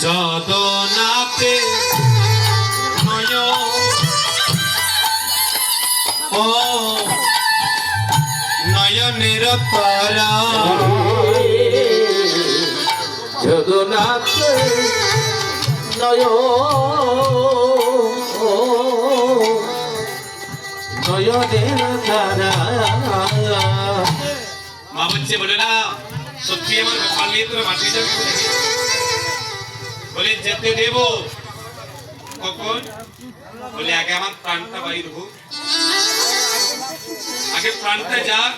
যদনাতে নয়নের তারা যদনাতে নয়নের তারা মা বলছে বলে না সত্যি আমার গোপাল নিয়ে তোরা মাটি যাবি বলে যেতে দেব কখন বলে আগে আমার প্রাণটা বাইর হোক আগে প্রাণটা যাক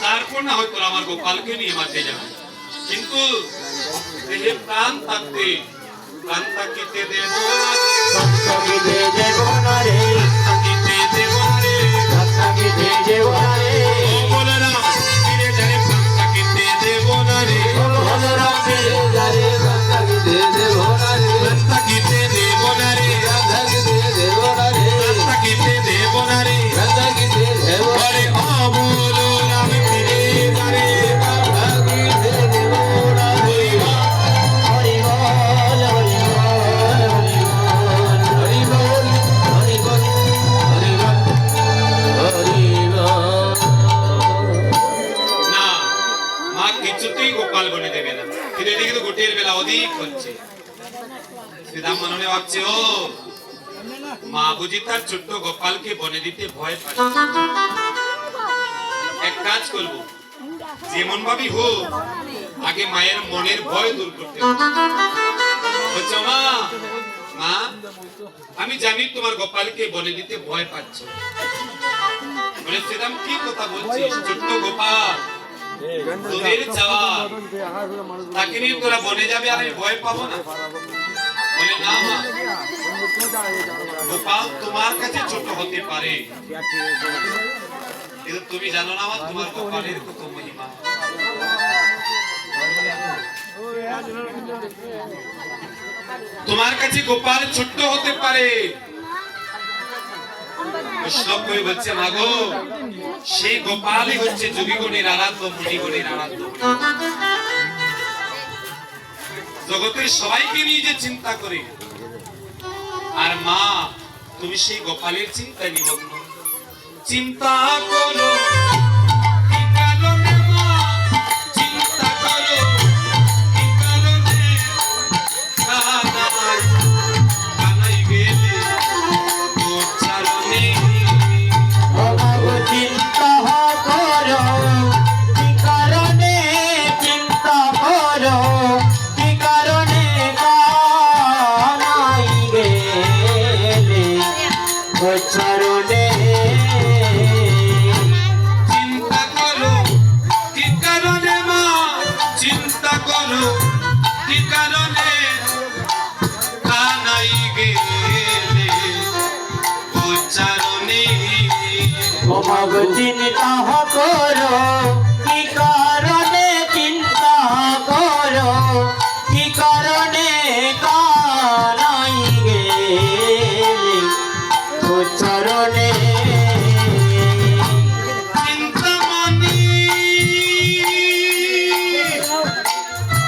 তারপর না হয়তো আমার গোপালকে নিয়ে মাঠে যাবে কিন্তু দেহে প্রাণ থাকতে প্রাণ থাকিতে দেব না রে থাকিতে দেব রে থাকিতে দেব না রে বলে না ফিরে যারে প্রাণ থাকিতে দেব না রে গোপাল বনে দেবে না কিন্তু এদিকে তো গোটের বেলা অধিক হচ্ছে শ্রীরাম মনে ভাবছে ও মা বুঝি তার ছোট্ট গোপালকে বনে দিতে ভয় পায় এক কাজ করবো যেমন ভাবি হোক আগে মায়ের মনের ভয় দূর করতে বলছো মা মা আমি জানি তোমার গোপালকে বনে দিতে ভয় পাচ্ছ বলে শ্রীরাম কি কথা বলছিস ছোট্ট গোপাল তোদের চাওয়া তাকে নিয়ে তোরা বনে যাবে আর আমি ভয় পাবো না বলে না মা গোপাল তোমার কাছে ছোট হতে পারে কিন্তু তুমি জানো না তোমার গোপালের কত মহিমা তোমার কাছে গোপাল ছোট্ট হতে পারে বলছে মাগো সেই গোপালই হচ্ছে যোগীগণের আরাধ্য মুনিগণের আরাধ্য জগতের সবাইকে নিয়ে যে চিন্তা করে আর মা তুমি সেই গোপালের চিন্তায় নিমগ্ন চিন্তা করো চিন্তা